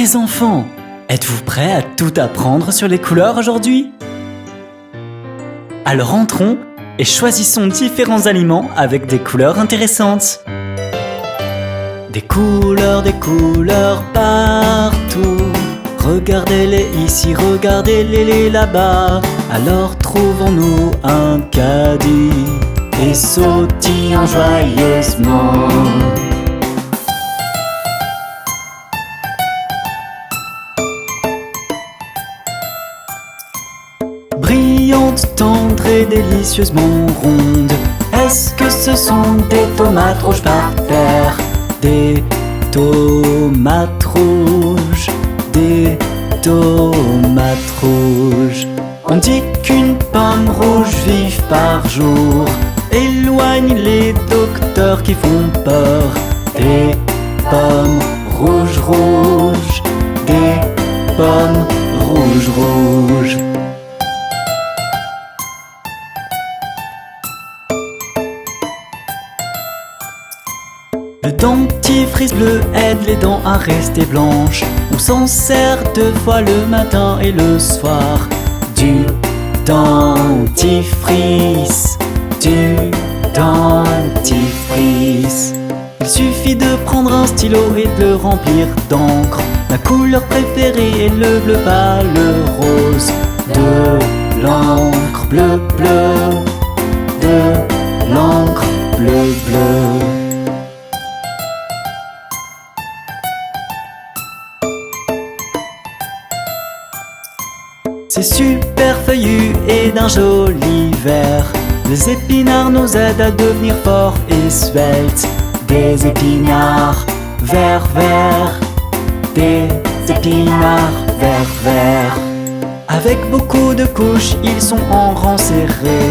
Les enfants, êtes-vous prêts à tout apprendre sur les couleurs aujourd'hui? Alors entrons et choisissons différents aliments avec des couleurs intéressantes. Des couleurs partout. Regardez-les ici, regardez-les là-bas. Alors trouvons-nous un caddie et sautillons joyeusement. Brillante, tendre et délicieusement ronde. Est-ce que ce sont des tomates rouges par terre? Des tomates rouges, des tomates rouges. On dit qu'une pomme rouge vive par jour éloigne les docteurs qui font peur. Des pommes rouges rouges, des pommes rouges rouges. Le dentifrice bleu aide les dents à rester blanches. On s'en sert 2 fois le matin et le soir. Du dentifrice, du dentifrice. Il suffit de prendre un stylo et de le remplir d'encre. Ma couleur préférée est le bleu pâle, le rose. De l'encre bleu bleu, de l'encre bleu bleu. C'est super feuillu et d'un joli vert. Les épinards nous aident à devenir forts et sveltes. Des épinards vert vert, des épinards vert vert. Avec beaucoup de couches, ils sont en rang serré.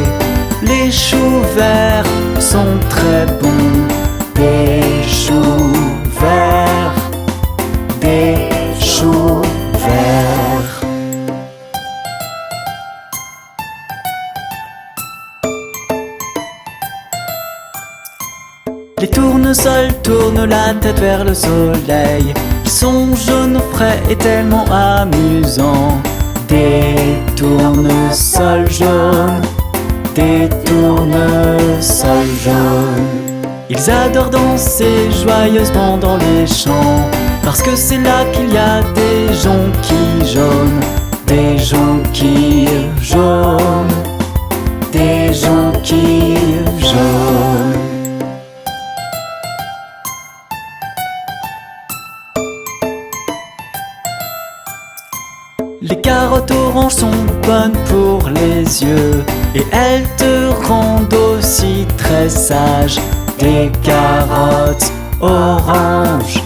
Les choux verts sont très bons. Des choux verts, des choux verts. Les tournesols tournent la tête vers le soleil. Ils sont jaunes frais et tellement amusants. Des tournesols jaunes, des tournesols jaunes. Ils adorent danser joyeusement dans les champs, parce que c'est là qu'il y a des jonquilles jaunes. Des jonquilles jaunes, des jonquilles jaunes. Les carottes oranges sont bonnes pour les yeux et elles te rendent aussi très sage. Des carottes oranges,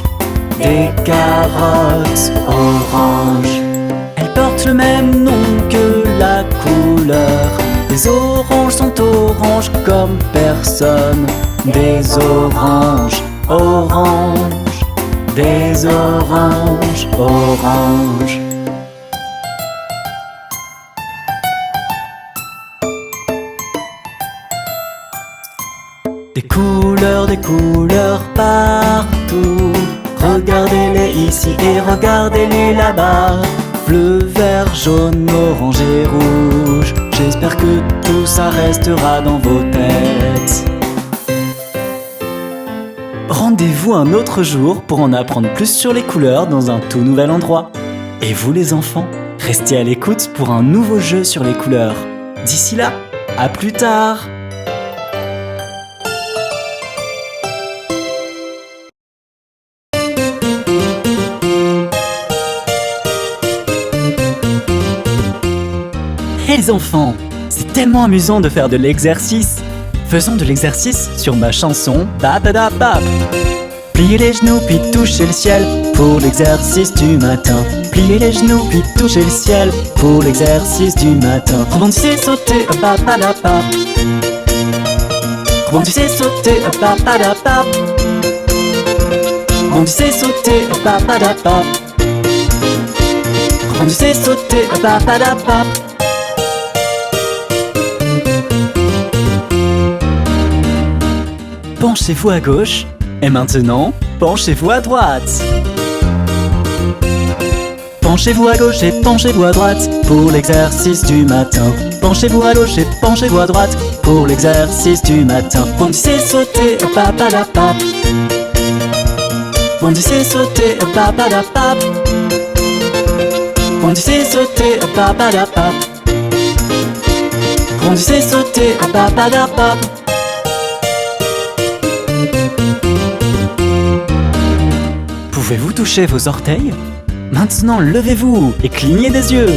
des carottes oranges. Elles portent le même nom que la couleur. Les oranges sont oranges comme personne. Des oranges oranges, des oranges oranges. Des couleurs partout. Regardez-les ici et regardez-les là-bas. Bleu, vert, jaune, orange et rouge. J'espère que tout ça restera dans vos têtes. Rendez-vous un autre jour pour en apprendre plus sur les couleurs dans un tout nouvel endroit. Et vous les enfants, restez à l'écoute pour un nouveau jeu sur les couleurs. D'ici là, à plus tard! Les enfants, c'est tellement amusant de faire de l'exercice. Faisons de l'exercice sur ma chanson Babadabab. Pliez les genoux puis touchez le ciel pour l'exercice du matin. Pliez les genoux puis touchez le ciel pour l'exercice du matin. Rebondissez, sautez, babadabab. Rebondissez, sautez, babadabab. Rebondissez, sautez, babadabab. Rebondissez, sautez, babadabab. Penchez-vous à gauche et maintenant, penchez-vous à droite. Penchez-vous à gauche et penchez-vous à droite pour l'exercice du matin. Penchez-vous à gauche et penchez-vous à droite pour l'exercice du matin. Bondissez, sautez, papadapap. Bondissez, sautez, papadapap. Bondissez, sautez, papadapap. Bondissez, sautez, papadapap. Pouvez-vous toucher vos orteils? Maintenant, levez-vous et clignez des yeux.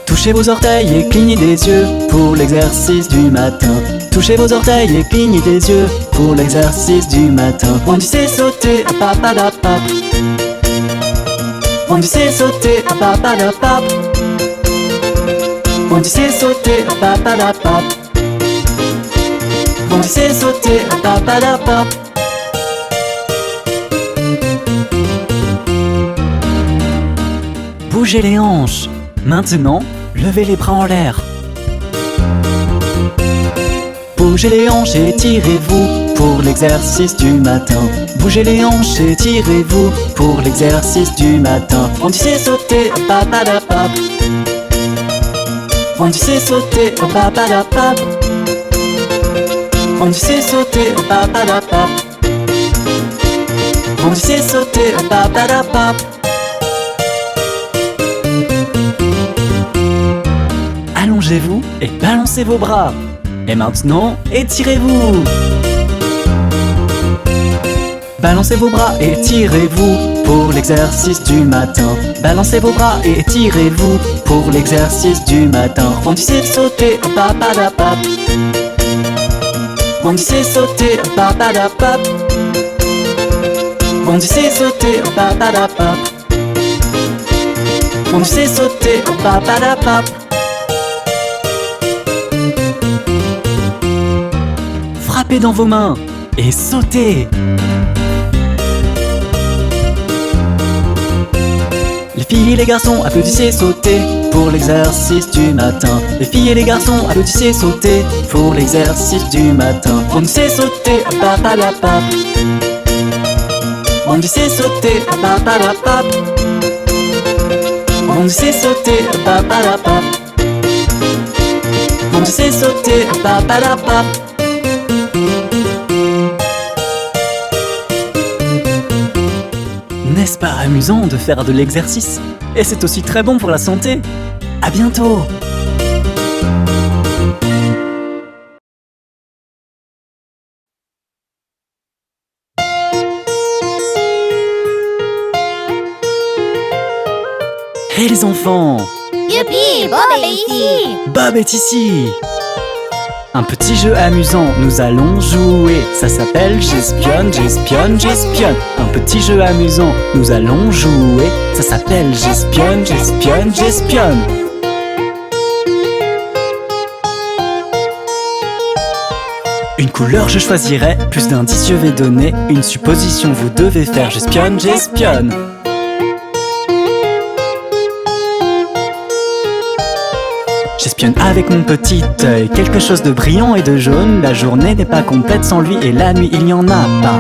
Touchez vos orteils et clignez des yeux pour l'exercice du matin. Touchez vos orteils et clignez des yeux pour l'exercice du matin. Bondissez, sautez, papadapap. Bondissez, sautez, papadapap. Bondissez, sautez, papadapap. Bondissez, sautez, papadapap. Bougez les hanches. Maintenant, levez les bras en l'air. Bougez les hanches et tirez-vous pour l'exercice du matin. Bougez les hanches et tirez-vous pour l'exercice du matin. Bondissez, sautez, papadapap. Bondissez, sautez, papadapap. Bondissez, sautez, papadapap. Bondissez, sautez, papadapap. Allongez-vous et balancez vos bras. Et maintenant, étirez-vous. Balancez vos bras et tirez-vous pour l'exercice du matin. Balancez vos bras et étirez-vous pour l'exercice du matin. Bondissez, sautez, papadapap. Bondissez, sautez, papadapap. Bondissez, sautez, papadapap. Bondissez, sautez, papadapap. Frappez dans vos mains et sautez. Les filles et les garçons, applaudissez, sautez pour l'exercice du matin. Les filles et les garçons, applaudissez, sautez pour l'exercice du matin. Bondissez, sautez, papadapap. Bondissez, sautez, papadapap. Bondissez, sautez, papadapap. Bondissez, sautez, papadapap. N'est-ce pas amusant de faire de l'exercice? Et c'est aussi très bon pour la santé. À bientôt! Hé les enfants! Youpi, Bob est ici! Bob est ici! Un petit jeu amusant, nous allons jouer. Ça s'appelle J'espionne, j'espionne, j'espionne. Un petit jeu amusant, nous allons jouer. Ça s'appelle J'espionne, j'espionne, j'espionne. Une couleur je choisirai, plus d'indices je vais donner. Une supposition vous devez faire, j'espionne, j'espionne. J'espionne avec mon petit œil, quelque chose de brillant et de jaune. La journée n'est pas complète sans lui et la nuit il n'y en a pas.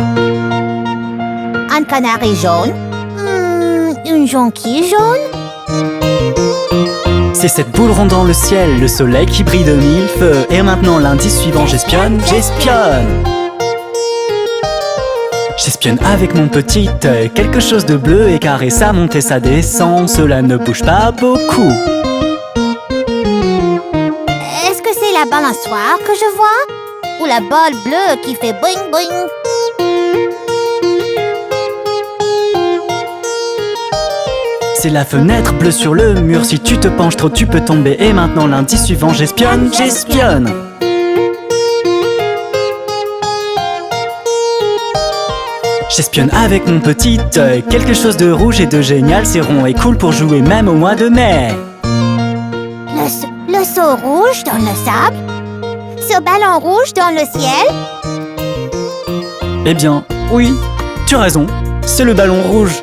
Un canari jaune? Une jonquille jaune? C'est cette boule ronde dans le ciel, le soleil qui brille de mille feux. Et maintenant l'indice suivant, j'espionne, j'espionne. J'espionne avec mon petit œil, quelque chose de bleu et carré, ça monte et ça descend, cela ne bouge pas beaucoup. Est-ce que c'est la balançoire que je vois? Ou la balle bleue qui fait boing boing? C'est la fenêtre bleue sur le mur, si tu te penches trop tu peux tomber. Et maintenant l'indice suivant, j'espionne, j'espionne. J'espionne avec mon petit œil, quelque chose de rouge et de génial, c'est rond et cool pour jouer même au mois de mai. Le seau rouge dans le sable? Ce ballon rouge dans le ciel? Eh bien, oui, tu as raison, c'est le ballon rouge.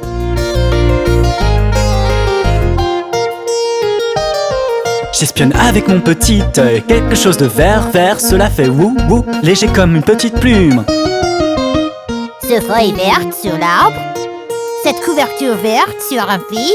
J'espionne avec mon petit œil, quelque chose de vert, vert, cela fait wou wou, léger comme une petite plume. Ce feuille verte sur l'arbre? cette couverture verte sur un fil.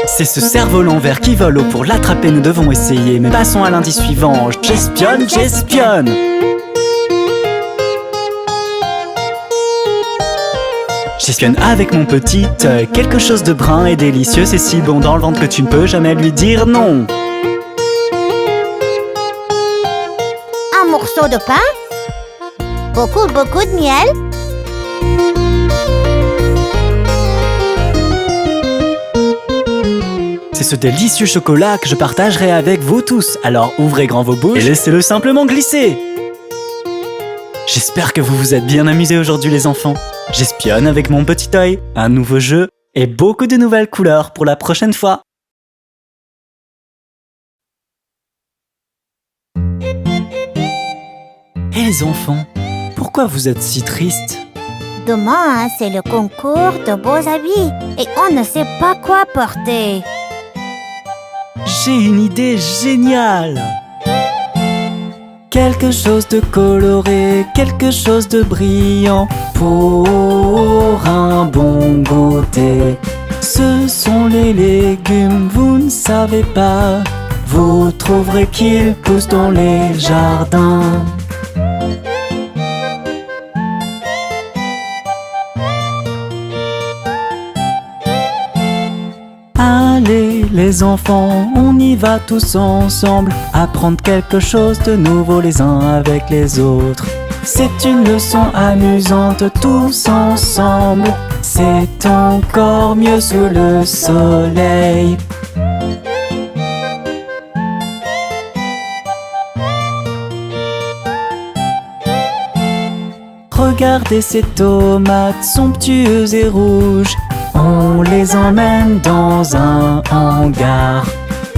C'est ce cerf-volant vert qui vole haut. Pour l'attraper, nous devons essayer. Mais passons à l'indice suivant. J'espionne, j'espionne. J'espionne avec mon petit œil. Quelque chose de brun et délicieux. C'est si bon dans le ventre que tu ne peux jamais lui dire non. Un morceau de pain. Beaucoup de miel. C'est ce délicieux chocolat que je partagerai avec vous tous. Alors ouvrez grand vos bouches et laissez-le simplement glisser. J'espère que vous vous êtes bien amusés aujourd'hui les enfants. J'espionne avec mon petit œil. Un nouveau jeu et beaucoup de nouvelles couleurs pour la prochaine fois. Et les enfants, pourquoi vous êtes si tristes? Demain, c'est le concours de beaux habits et on ne sait pas quoi porter. J'ai une idée géniale! Quelque chose de coloré, quelque chose de brillant pour un bon goûter. Ce sont les légumes, vous ne savez pas. Vous trouverez qu'ils poussent dans les jardins. Allez les enfants, on y va tous ensemble, apprendre quelque chose de nouveau les uns avec les autres. C'est une leçon amusante tous ensemble, c'est encore mieux sous le soleil. Regardez ces tomates somptueuses et rouges. On les emmène dans un hangar.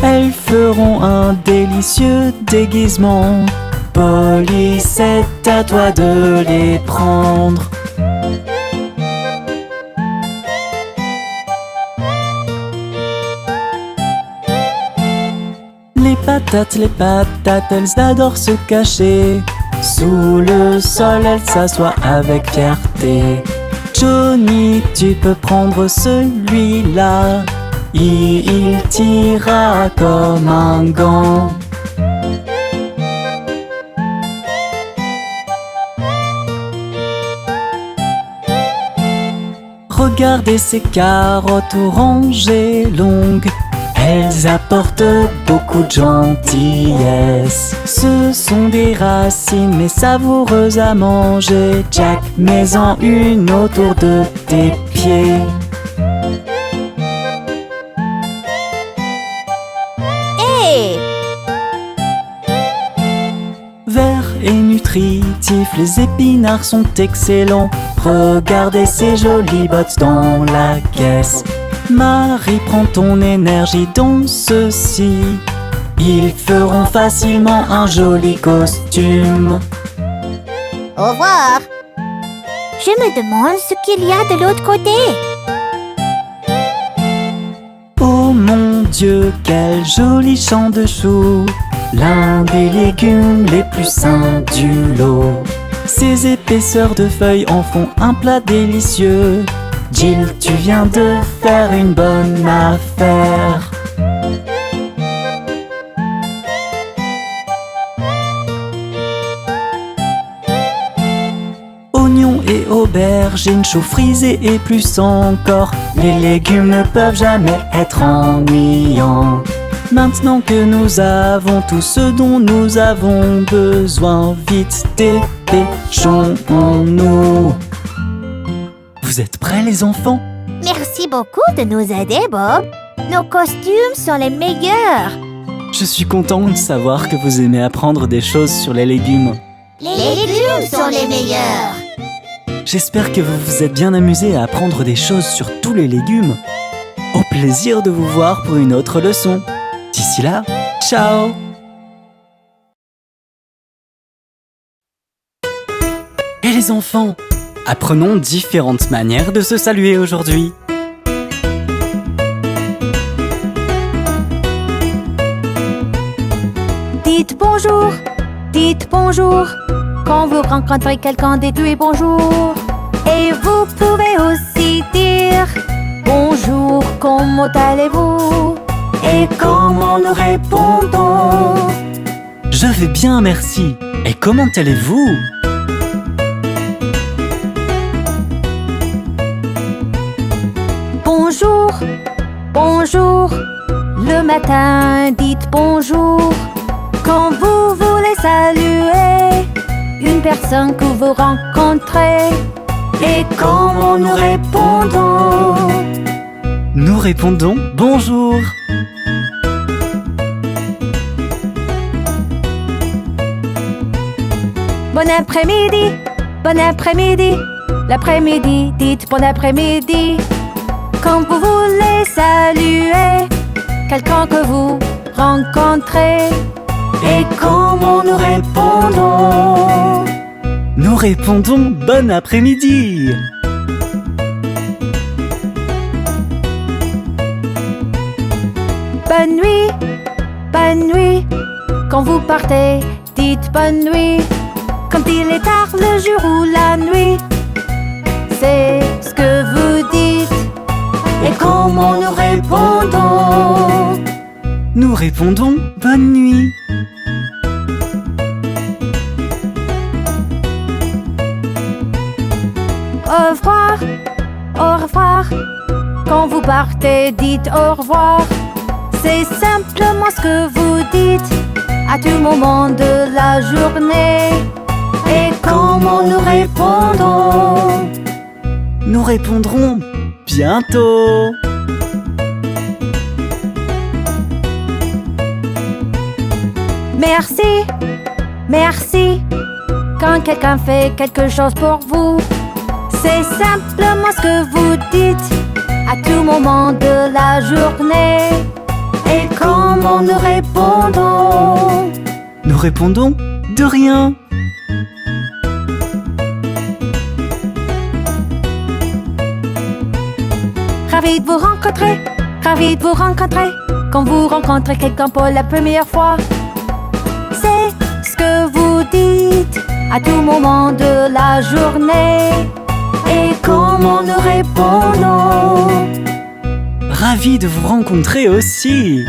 Elles feront un délicieux déguisement. Polly, c'est à toi de les prendre. Les patates, elles adorent se cacher. Sous le sol, elles s'assoient avec fierté. Johnny, tu peux prendre celui-là. Il tira comme un gant. Regardez ces carottes oranges et longues. Elles apportent beaucoup de gentillesse. Ce sont des racines mais savoureuses à manger. Jack, mets-en une autour de tes pieds. Hey! Vert et nutritif, les épinards sont excellents. Regardez ces jolies bottes dans la caisse. Marie, prends ton énergie dans ceci. Ils feront facilement un joli costume. Au revoir. Je me demande ce qu'il y a de l'autre côté. Oh mon Dieu, quel joli champ de choux. L'un des légumes les plus sains du lot. Ces épaisseurs de feuilles en font un plat délicieux. Jill, tu viens de faire une bonne affaire. Oignons et aubergines, choux frisés et plus encore. Les légumes ne peuvent jamais être ennuyants. Maintenant que nous avons tout ce dont nous avons besoin, vite dépêchons-nous. Vous êtes prêts les enfants? Merci beaucoup de nous aider, Bob. Nos costumes sont les meilleurs. Je suis content de savoir que vous aimez apprendre des choses sur les légumes. Les légumes sont les meilleurs. J'espère que vous vous êtes bien amusés à apprendre des choses sur tous les légumes. Au plaisir de vous voir pour une autre leçon. D'ici là, ciao! Et les enfants, apprenons différentes manières de se saluer aujourd'hui. Dites bonjour. dites bonjour. Quand vous rencontrez quelqu'un, dites-lui bonjour. Et vous pouvez aussi dire bonjour, comment allez-vous? Et comment nous répondons? Je vais bien, merci. Et comment allez-vous? Bonjour, bonjour. Le matin, dites bonjour. Quand vous voulez saluer une personne que vous rencontrez. Et comment nous répondons? Nous répondons bonjour. Bon après-midi, bon après-midi. L'après-midi, dites bon après-midi. Quand vous voulez saluer quelqu'un que vous rencontrez. Et comment nous répondons? Nous répondons bon après-midi. Bonne nuit, bonne nuit. Quand vous partez, dites bonne nuit. Quand il est tard, le jour ou la nuit, c'est ce que vous dites. Et comment nous répondons? Nous répondons bonne nuit. Au revoir, au revoir. Quand vous partez, dites au revoir. C'est simplement ce que vous dites à tout moment de la journée. Et comment nous répondons? Nous répondrons bientôt. Merci, merci. Quand quelqu'un fait quelque chose pour vous, c'est simplement ce que vous dites à tout moment de la journée. Et comment nous répondons? Nous répondons de rien. Ravi de vous rencontrer, ravi de vous rencontrer. Quand vous rencontrez quelqu'un pour la première fois, c'est ce que vous dites à tout moment de la journée. Et comment nous répondons? Ravi de vous rencontrer aussi.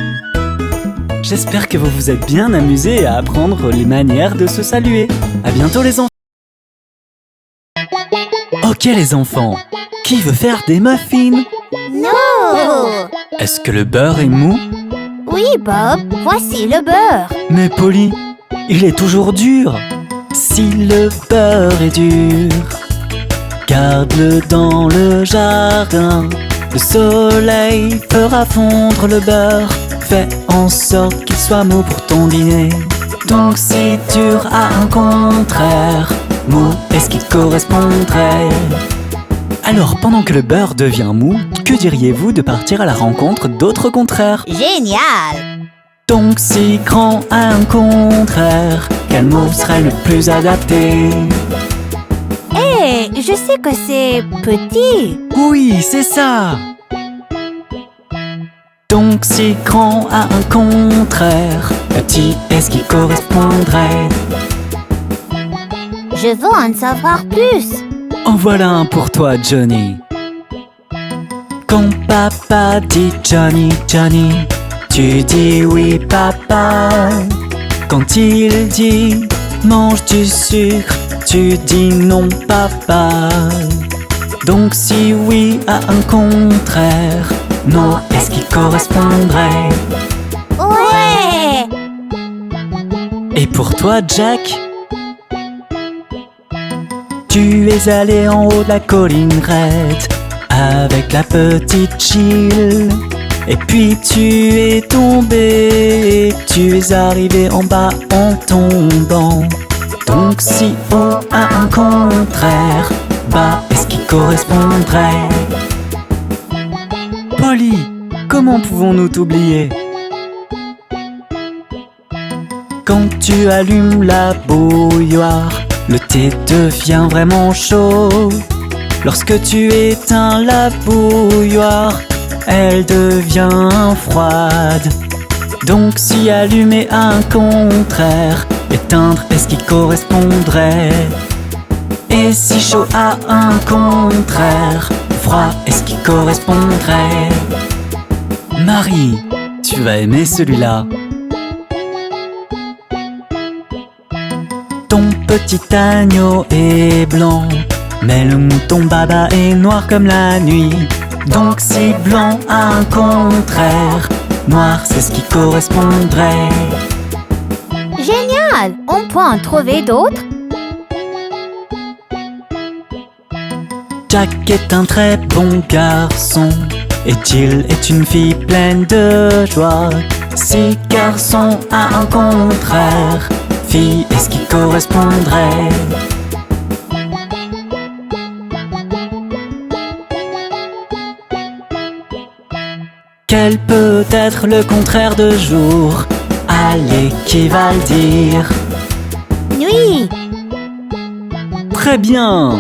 J'espère que vous vous êtes bien amusés à apprendre les manières de se saluer. À bientôt les enfants. Ok les enfants, qui veut faire des muffins? Non! Est-ce que le beurre est mou? Oui, Bob, voici le beurre. Mais Polly, il est toujours dur. Si le beurre est dur, garde-le dans le jardin. Le soleil fera fondre le beurre. Fais en sorte qu'il soit mou pour ton dîner. Donc si dur a un contraire, mou est-ce qui correspondrait? Alors pendant que le beurre devient mou, que diriez-vous de partir à la rencontre d'autres contraires? Génial! Donc si grand a un contraire, quel mot serait le plus adapté? Hé, je sais que c'est petit. Oui, c'est ça! Donc si grand a un contraire, petit est-ce qui correspondrait? Je veux en savoir plus. En voilà un pour toi, Johnny. Quand papa dit Johnny, Johnny, tu dis oui, papa. Quand il dit mange du sucre, tu dis non, papa. Donc si oui a un contraire, non est-ce qui correspondrait? Ouais! Et pour toi, Jack? Tu es allé en haut de la colline raide avec la petite Jill. Et puis tu es tombé et tu es arrivé en bas en tombant. Donc si haut a un contraire, bas est-ce qui correspondrait? Polly, comment pouvons-nous t'oublier? Quand tu allumes la bouilloire, le thé devient vraiment chaud. Lorsque tu éteins la bouilloire, elle devient froide. Donc si allumer a un contraire, Éteindre est-ce qui correspondrait? Et si chaud a un contraire? Froid est-ce qui correspondrait? Marie, tu vas aimer celui-là. Ton petit agneau est blanc, mais le mouton Baba est noir comme la nuit. Donc si blanc a un contraire, noir c'est ce qui correspondrait. Génial! On peut en trouver d'autres? Jack est un très bon garçon et Jill est une fille pleine de joie. Si garçon a un contraire, fille est ce qui correspondrait. Quel peut être le contraire de jour? Allez, qui va le dire? Nuit! Très bien!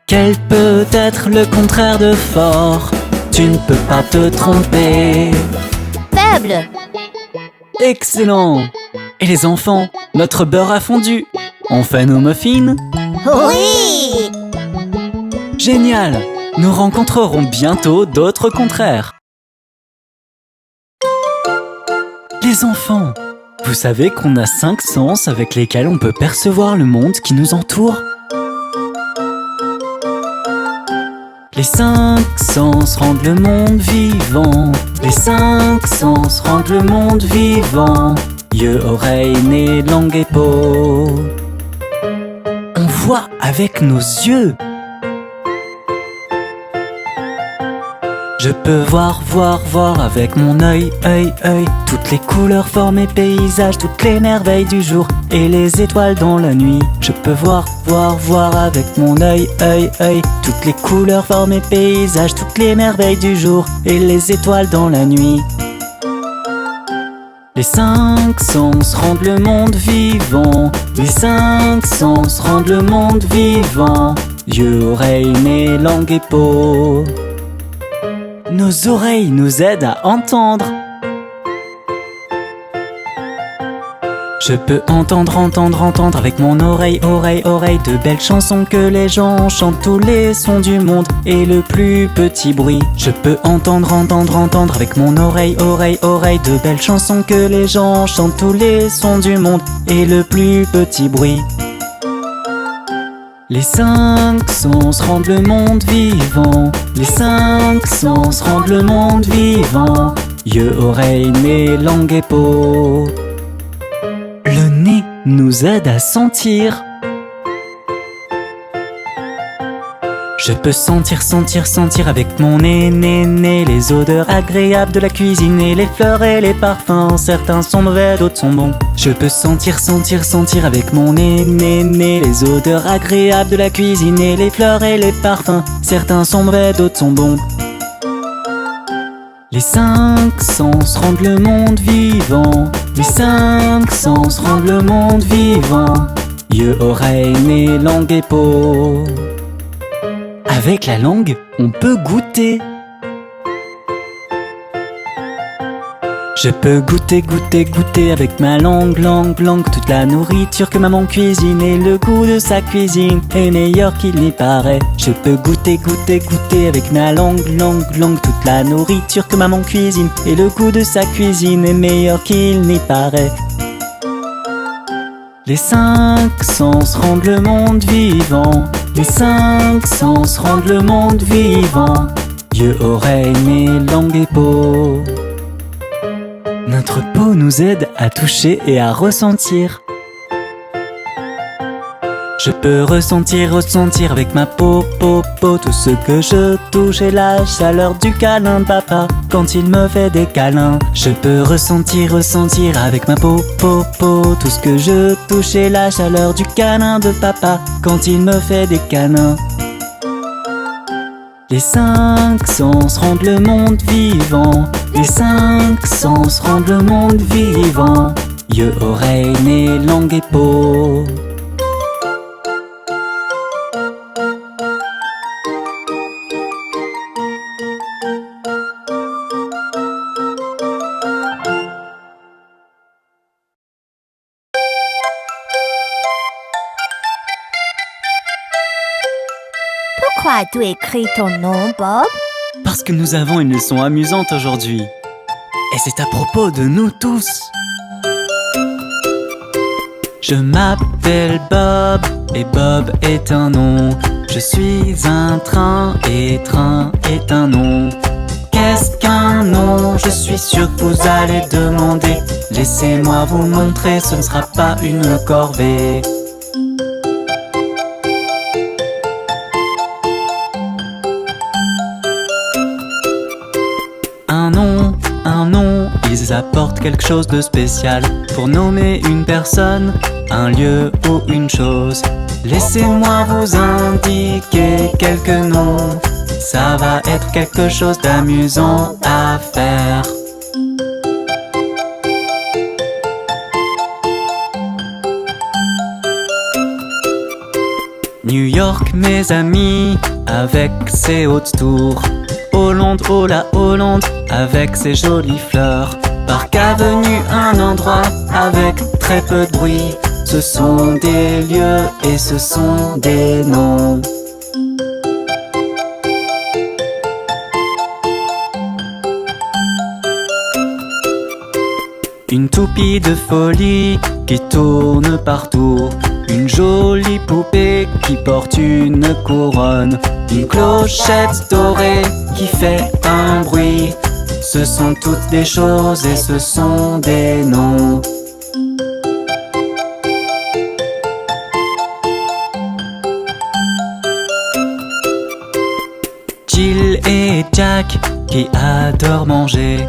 Quel peut être le contraire de fort? Tu ne peux pas te tromper. Faible! Excellent! Et les enfants, notre beurre a fondu. On fait nos muffins? Oui! Génial! Nous rencontrerons bientôt d'autres contraires. Les enfants, vous savez qu'on a 5 sens avec lesquels on peut percevoir le monde qui nous entoure? Les 5 sens rendent le monde vivant. Les 5 sens rendent le monde vivant. Yeux, oreilles, nez, langue et peau. On voit avec nos yeux. Je peux voir avec mon œil. Toutes les couleurs, formes et paysages, toutes les merveilles du jour et les étoiles dans la nuit. Je peux voir avec mon œil. Toutes les couleurs, formes et paysages, toutes les merveilles du jour et les étoiles dans la nuit. Les 5 sens rendent le monde vivant. Les 5 sens rendent le monde vivant. Yeux, oreilles, nez, langue et peau. Nos oreilles nous aident à entendre. Je peux entendre avec mon oreille, de belles chansons que les gens chantent, tous les sons du monde et le plus petit bruit. Je peux entendre avec mon oreille, de belles chansons que les gens chantent, tous les sons du monde et le plus petit bruit. Les 5 sens rendent le monde vivant. Les 5 sens rendent le monde vivant. Yeux, oreilles, nez, langue et peau. Le nez nous aide à sentir. Je peux sentir avec mon nez, les odeurs agréables de la cuisine et les fleurs et les parfums. Certains sont mauvais, d'autres sont bons. Je peux sentir avec mon nez, les odeurs agréables de la cuisine et les fleurs et les parfums. Certains sont mauvais, d'autres sont bons. Les 5 sens rendent le monde vivant. Les 5 sens rendent le monde vivant. Yeux, oreilles, nez, langue et peau. Avec la langue, on peut goûter. Je peux goûter avec ma langue, toute la nourriture que maman cuisine et le goût de sa cuisine est meilleur qu'il n'y paraît. Je peux goûter avec ma langue, toute la nourriture que maman cuisine et le goût de sa cuisine est meilleur qu'il n'y paraît. Les 5 sens rendent le monde vivant. Les 5 sens rendent le monde vivant. Yeux, oreilles, nez, langue et peau. Notre peau nous aide à toucher et à ressentir. Je peux ressentir avec ma peau, tout ce que je touche et la chaleur du câlin de papa quand il me fait des câlins. Je peux ressentir avec ma peau, tout ce que je touche et la chaleur du câlin de papa quand il me fait des câlins. Les 5 sens rendent le monde vivant. Les 5 sens rendent le monde vivant. Yeux, oreilles, nez, langue et peau. Pourquoi as-tu écrit ton nom, Bob? Parce que nous avons une leçon amusante aujourd'hui. Et c'est à propos de nous tous. Je m'appelle Bob et Bob est un nom. Je suis un train et train est un nom. Qu'est-ce qu'un nom? Je suis sûr que vous allez demander. Laissez-moi vous montrer, ce ne sera pas une corvée. Un nom, ils apportent quelque chose de spécial pour nommer une personne, un lieu ou une chose. Laissez-moi vous indiquer quelques noms. Ça va être quelque chose d'amusant à faire. New York, mes amis, avec ses hautes tours. Hollande, oh la Hollande, avec ses jolies fleurs. Parc Avenue, un endroit avec très peu de bruit. Ce sont des lieux et ce sont des noms. Une toupie de folie qui tourne partout. Une jolie poupée qui porte une couronne. Une clochette dorée qui fait un bruit. Ce sont toutes des choses et ce sont des noms. Jill et Jack qui adorent manger.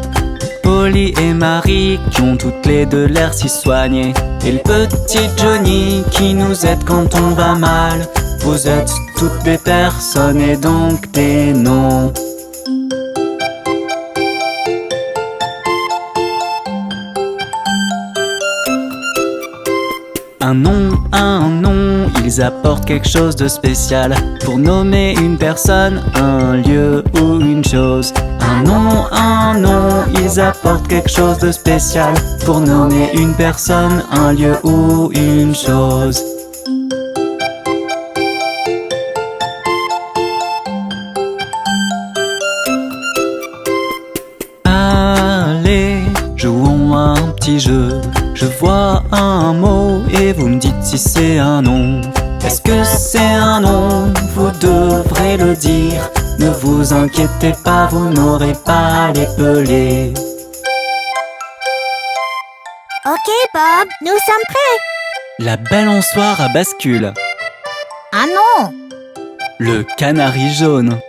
Polly et Marie qui ont toutes les deux l'air si soignées. Et le petit Johnny qui nous aide quand on va mal. Vous êtes toutes des personnes et donc des noms. Un nom, ils apportent quelque chose de spécial pour nommer une personne, un lieu ou une chose. Un nom, ils apportent quelque chose de spécial pour nommer une personne, un lieu ou une chose. Allez, jouons un petit jeu. Je vois un mot et vous me dites si c'est un nom. Est-ce que c'est un nom? Vous devrez le dire. Ne vous inquiétez pas, vous n'aurez pas à l'épeler. Ok, Bob, nous sommes prêts. La balançoire à bascule. Un nom. Le canari jaune.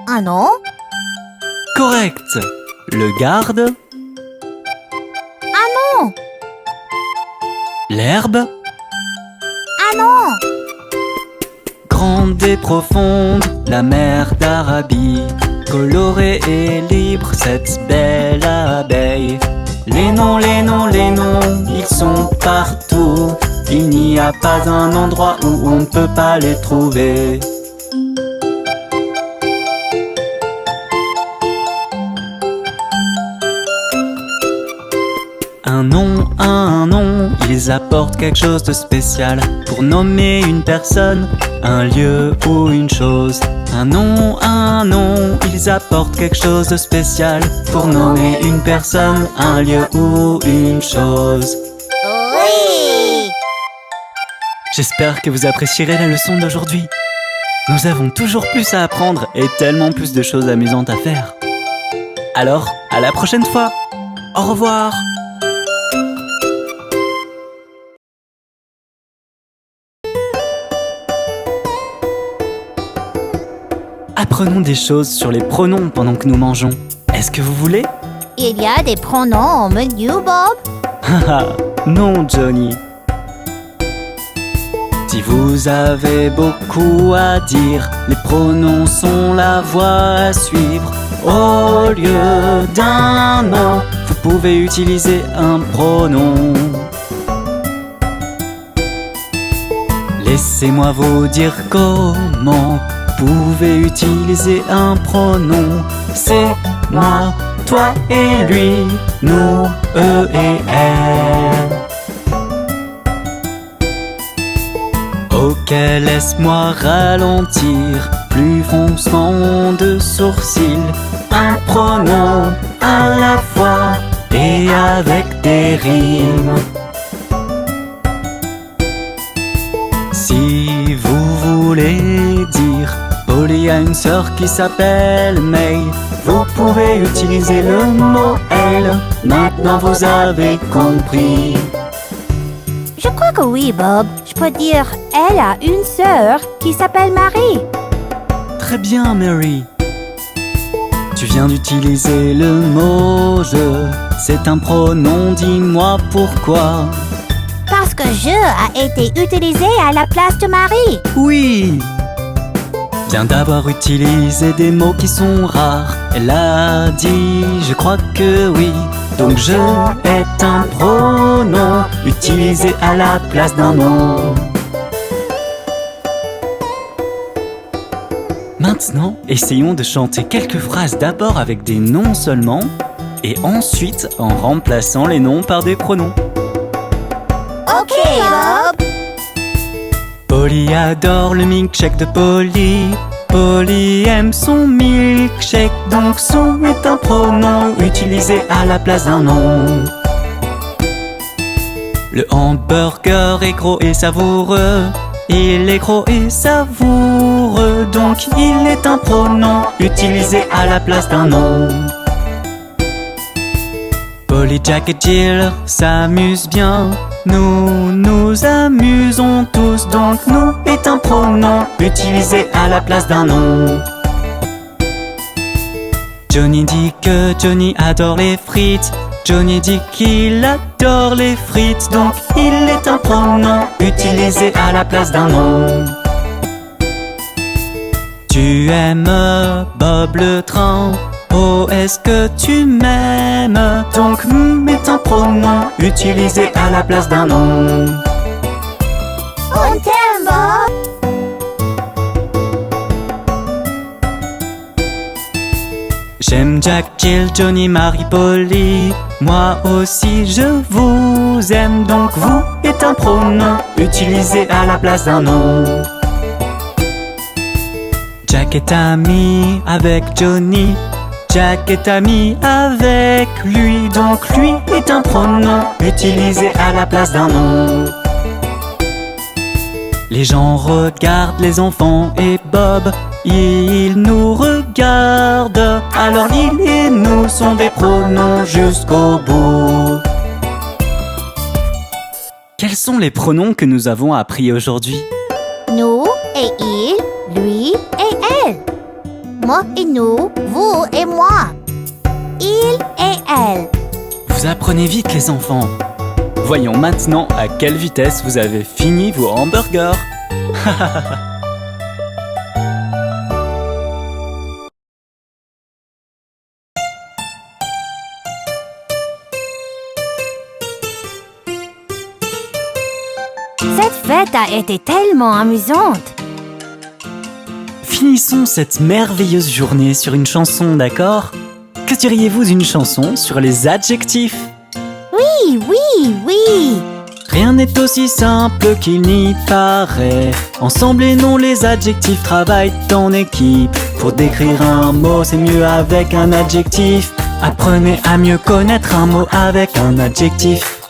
Un nom. Correct. Le garde. Un nom. L'herbe. Un nom. Grande et profonde, la mer d'Arabie. Colorée et libre, cette belle abeille. Les noms, ils sont partout. Il n'y a pas un endroit où on ne peut pas les trouver. Un nom, ils apportent quelque chose de spécial pour nommer une personne, un lieu ou une chose. Un nom, ils apportent quelque chose de spécial pour nommer une personne, un lieu ou une chose. Oui. J'espère que vous apprécierez la leçon d'aujourd'hui. Nous avons toujours plus à apprendre et tellement plus de choses amusantes à faire. Alors, à la prochaine fois. Au revoir. Apprenons des choses sur les pronoms pendant que nous mangeons. Est-ce que vous voulez? Il y a des pronoms au menu, Bob? Haha, non, Johnny. Si vous avez beaucoup à dire, les pronoms sont la voie à suivre. Au lieu d'un nom, vous pouvez utiliser un pronom. Laissez-moi vous dire comment vous pouvez utiliser un pronom. C'est moi, toi et lui, nous, eux et elle. Au laisse-moi ralentir, plus froncement de sourcils, un pronom à la fois et avec des rimes. Si vous voulez dire Polly a une sœur qui s'appelle May, vous pouvez utiliser le mot elle. Maintenant vous avez compris. Je crois que oui, Bob. Je peux dire elle a une sœur qui s'appelle Marie. Très bien, Mary. Tu viens d'utiliser le mot je. C'est un pronom, dis-moi pourquoi. Parce que je a été utilisé à la place de Marie. Oui. Viens d'avoir utilisé des mots qui sont rares. Elle a dit, je crois que oui. Donc je est un pronom utilisé à la place d'un nom. Maintenant, essayons de chanter quelques phrases d'abord avec des noms seulement et ensuite en remplaçant les noms par des pronoms. Ok, Bob. Polly adore le milkshake de Polly. Polly aime son milkshake, donc son est un pronom utilisé à la place d'un nom. Le hamburger est gros et savoureux. Il est gros et savoureux, donc il est un pronom utilisé à la place d'un nom. Polly, Jack et Jill s'amusent bien. Nous nous amusons tous, donc nous est un pronom utilisé à la place d'un nom. Johnny dit que Johnny adore les frites. Johnny dit qu'il adore les frites, donc il est un pronom utilisé à la place d'un nom. Tu aimes Bob le train. Oh, est-ce que tu m'aimes? Donc est un pronom utilisé à la place d'un nom. On t'aime, Bob. J'aime Jack, Jill, Johnny, Marie, Polly. Moi aussi je vous aime, donc vous est un pronom utilisé à la place d'un nom. Jack est ami avec Johnny. Jack est ami avec lui, donc lui est un pronom utilisé à la place d'un nom. Les gens regardent les enfants et Bob, il nous regarde. Alors il et nous sont des pronoms jusqu'au bout. Quels sont les pronoms que nous avons appris aujourd'hui? Nous et il, lui et elle. Moi et nous, vous et moi. Il et elle. Vous apprenez vite les enfants. Voyons maintenant à quelle vitesse vous avez fini vos hamburgers. Cette fête a été tellement amusante. Finissons cette merveilleuse journée sur une chanson, d'accord? Que diriez-vous d'une chanson sur les adjectifs? Oui, oui, oui. Rien n'est aussi simple qu'il n'y paraît. Ensemble et non, les adjectifs travaillent en équipe. Pour décrire un mot, c'est mieux avec un adjectif. Apprenez à mieux connaître un mot avec un adjectif.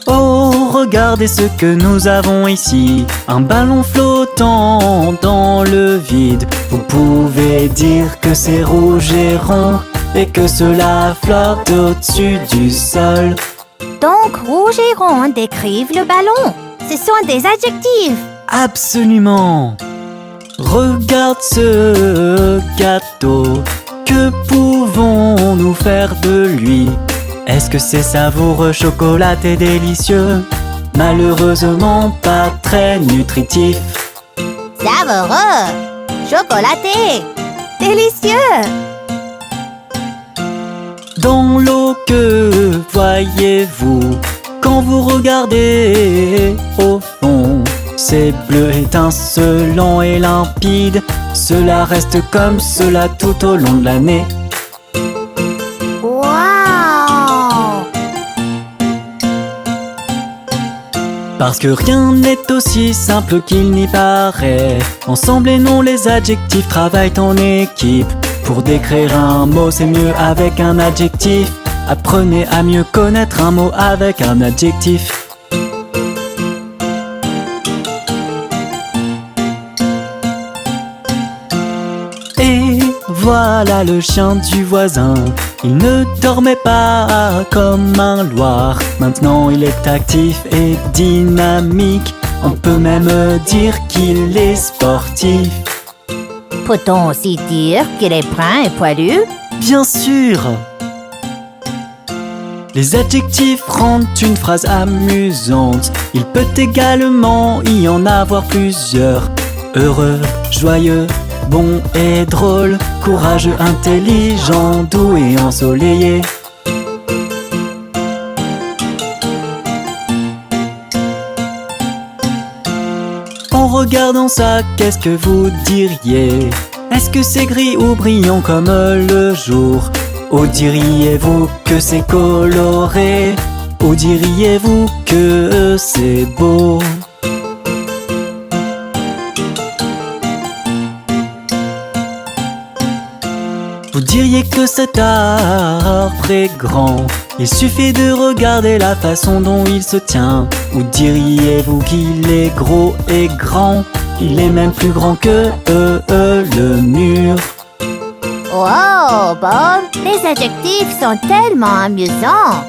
Oh, regardez ce que nous avons ici. Un ballon flottant dans le vide. Vous pouvez dire que c'est rouge et rond et que cela flotte au-dessus du sol. Donc, rouge et rond décrivent le ballon. Ce sont des adjectifs. Absolument. Regarde ce gâteau. Que pouvons-nous faire de lui? Est-ce que c'est savoureux, chocolaté, délicieux? Malheureusement pas très nutritif. Savoureux. Chocolaté. Délicieux. Dans l'eau, que voyez-vous quand vous regardez au fond? C'est bleu, étincelant et limpide. Cela reste comme cela tout au long de l'année. Wow. Parce que rien n'est aussi simple qu'il n'y paraît. Ensemble et non, les adjectifs travaillent en équipe. Pour décrire un mot, c'est mieux avec un adjectif. Apprenez à mieux connaître un mot avec un adjectif. Et voilà le chien du voisin. Il ne dormait pas comme un loir. Maintenant il est actif et dynamique. On peut même dire qu'il est sportif. Peut-on aussi dire qu'il est brun et poilu? Bien sûr! Les adjectifs rendent une phrase amusante. Il peut également y en avoir plusieurs. Heureux, joyeux, bon et drôle, courageux, intelligent, doux et ensoleillé. En regardant ça, qu'est-ce que vous diriez? Est-ce que c'est gris ou brillant comme le jour? Ou diriez-vous que c'est coloré? Ou diriez-vous que c'est beau? Vous diriez que cet arbre est grand. Il suffit de regarder la façon dont il se tient. Ou diriez-vous qu'il est gros et grand? Il est même plus grand que le mur. Wow, Bob, les adjectifs sont tellement amusants.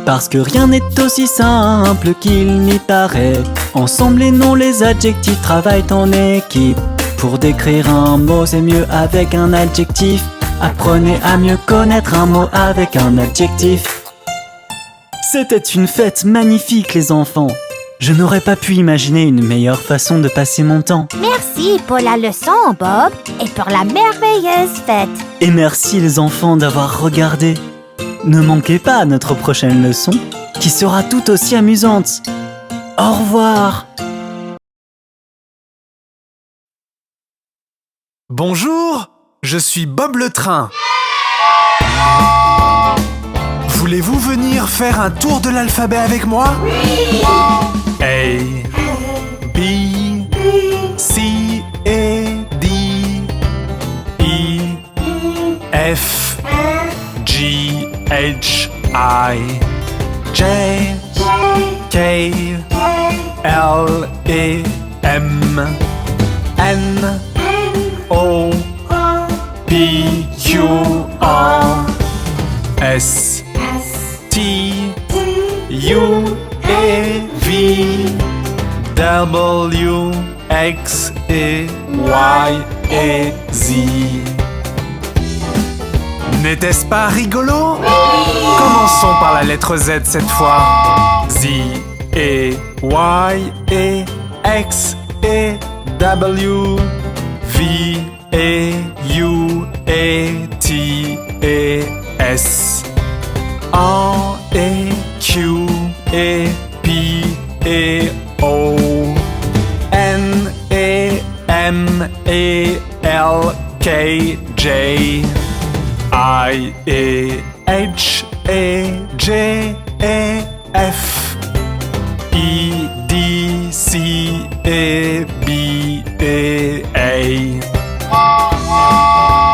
Parce que rien n'est aussi simple qu'il n'y paraît. Ensemble et non, les adjectifs travaillent en équipe. Pour décrire un mot, c'est mieux avec un adjectif. Apprenez à mieux connaître un mot avec un adjectif. C'était une fête magnifique, les enfants. Je n'aurais pas pu imaginer une meilleure façon de passer mon temps. Merci pour la leçon, Bob, et pour la merveilleuse fête. Et merci les enfants d'avoir regardé. Ne manquez pas notre prochaine leçon, qui sera tout aussi amusante. Au revoir. Bonjour, je suis Bob le Train. Voulez-vous venir faire un tour de l'alphabet avec moi? A, B, C, D, E, F, G, H, I, J, K, L, M, N, O, P, Q, R, S, T, U, V, W, X, Y, Z. N'était-ce pas rigolo? Commençons par la lettre Z cette fois. Z, Y, X, W, V, U, T, S, R, Q, P, O, N, M, L, K, J, I, H, J, F, E, D, C, B, A.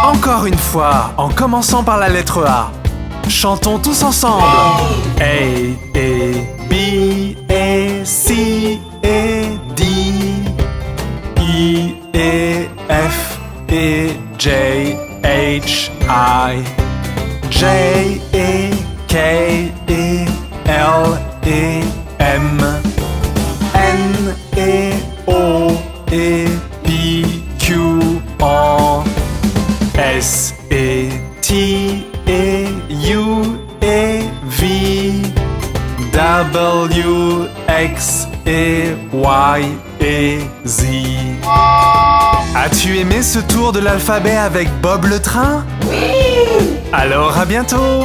Encore une fois, en commençant par la lettre A. Chantons tous ensemble. A, B, C, D, E, F, J, H, I, J, K, L, M, N, O, P, Q, R, S, T, U, V, W, X, Y, Z. As-tu aimé ce tour de l'alphabet avec Bob le Train? Oui! Alors à bientôt!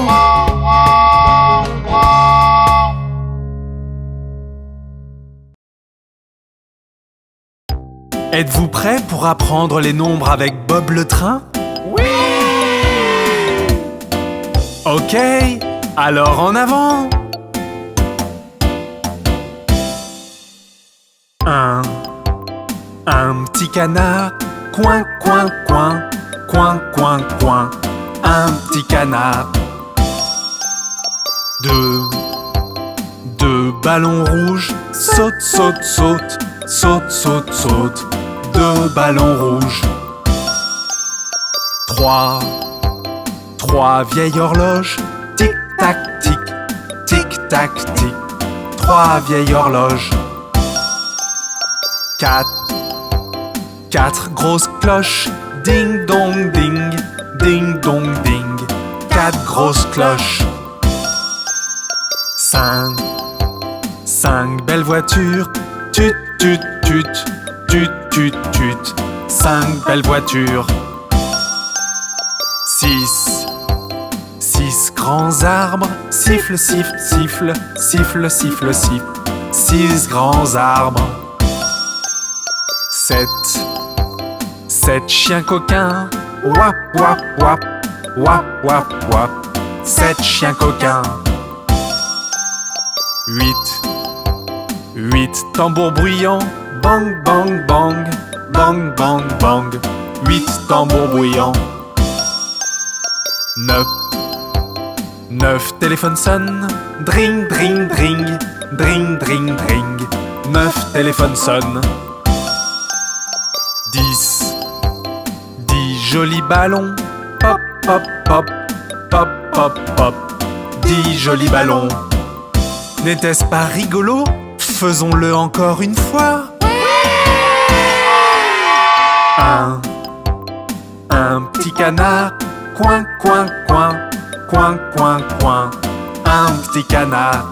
Êtes-vous prêts pour apprendre les nombres avec Bob le Train? Oui! Ok, alors en avant! Un petit canard, coin, coin, coin, coin, coin, coin. Un petit canard. Deux ballons rouges, saute, saute, saute, saute, saute, saute. Deux ballons rouges. Trois vieilles horloges, tic, tac, tic, tic, tac, tic. Trois vieilles horloges. Quatre grosses cloches, ding dong ding, ding dong ding. Quatre grosses cloches. Cinq belles voitures, tut tut tut, tut tut tut. Cinq belles voitures. Six grands arbres, siffle, siffle, siffle, siffle, siffle, siffle. Six grands arbres. Sept chiens coquins, wap, wap, wap, wap, wap, wap. Sept chiens coquins. Huit tambours bruyants, bang, bang, bang, bang, bang, bang. Huit tambours bruyants. Neuf téléphones sonnent, dring, dring, dring, dring, dring, dring. Neuf téléphones sonnent. 10 jolis ballons, pop, pop, pop, pop, pop, pop. 10 jolis ballons. N'était-ce pas rigolo? Faisons-le encore une fois. Un petit canard, coin, coin, coin, coin, coin, coin. Un petit canard.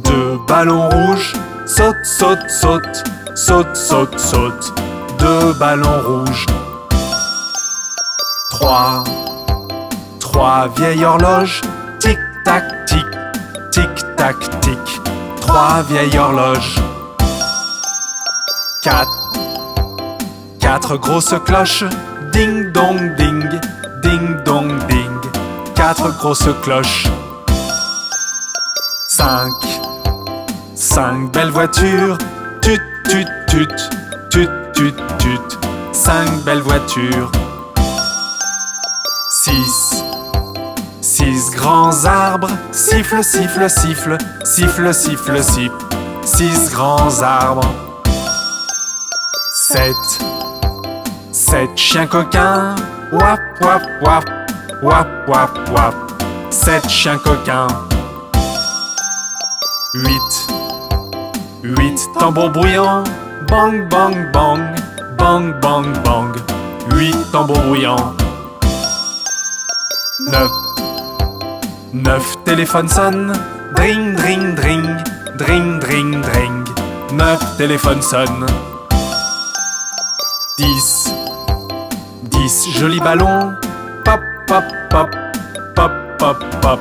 Deux ballons rouges, saute, saute, saute, saute, saute, saute. Deux ballons rouges. Trois vieilles horloges, tic, tac, tic, tic, tac, tic. Trois vieilles horloges. Quatre grosses cloches, ding dong ding, ding dong ding. Quatre grosses cloches. Cinq belles voitures, tut tut tut, tut tut tut. Cinq belles voitures. Six grands arbres, siffle, siffle, siffle, siffle, siffle, siffle. Six grands arbres. Sept chiens coquins, wap, wap, wap, wap, wap, wap. Sept chiens coquins. Huit tambours bruyants, bang, bang, bang, bang, bang, bang. Huit tambours bruyants. Neuf téléphones sonnent, dring, dring, dring, dring, dring, dring. Neuf téléphones sonnent. 10 jolis ballons, pop, pop, pop, pop, pop, pop.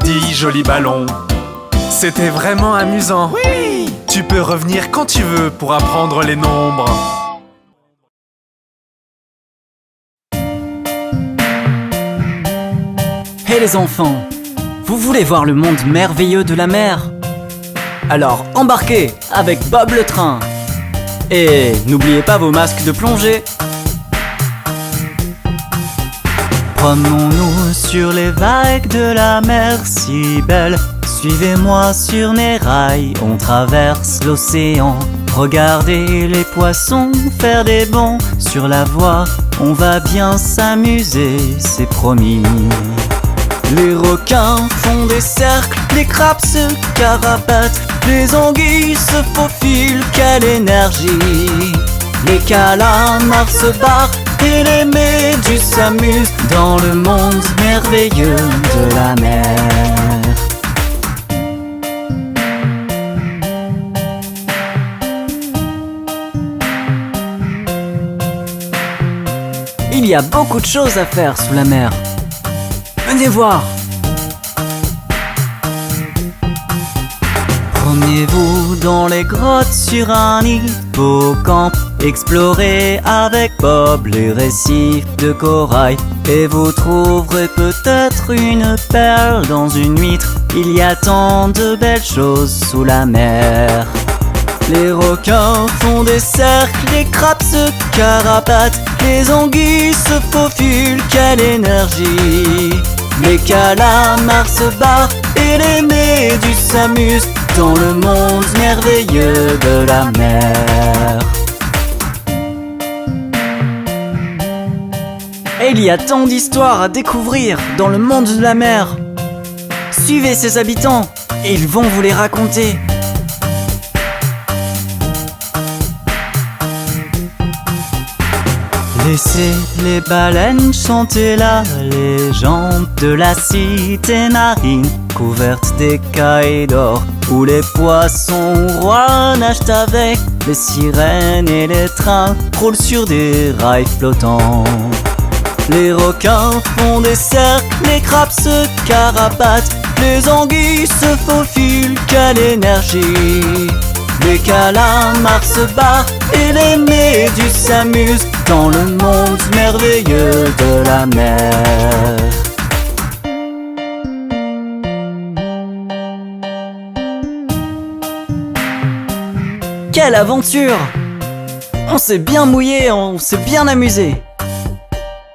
10 jolis ballons. C'était vraiment amusant. Oui! Tu peux revenir quand tu veux pour apprendre les nombres. Hé les enfants, vous voulez voir le monde merveilleux de la mer? Alors embarquez avec Bob le train. Et n'oubliez pas vos masques de plongée. Promenons-nous sur les vagues de la mer si belle. Suivez-moi sur mes rails, on traverse l'océan. Regardez les poissons faire des bonds sur la voie. On va bien s'amuser, c'est promis. Les requins font des cercles, les crabes se carapatent, les anguilles se faufilent, quelle énergie! Les calamars se barrent et les méduses s'amusent dans le monde merveilleux de la mer. Il y a beaucoup de choses à faire sous la mer. Venez voir! Promenez-vous dans les grottes sur un hippocampe. Explorez avec Bob les récifs de corail. Et vous trouverez peut-être une perle dans une huître. Il y a tant de belles choses sous la mer. Les requins font des cercles, les crabes se carapatent, les anguilles se faufilent, quelle énergie! Les calamars se barrent et les méduses s'amusent dans le monde merveilleux de la mer. Et il y a tant d'histoires à découvrir dans le monde de la mer. Suivez ses habitants et ils vont vous les raconter. Laissez les baleines chanter la légende de la cité marine couverte d'écailles d'or, où les poissons rois nagent avec les sirènes et les trains roulent sur des rails flottants. Les requins font des cercles, les crabes se carapatent, les anguilles se faufilent, quelle énergie! Les calamars se barrent et les méduses s'amusent dans le monde merveilleux de la mer. Quelle aventure! On s'est bien mouillé, on s'est bien amusé.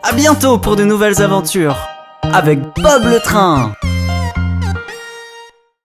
À bientôt pour de nouvelles aventures avec Bob le train.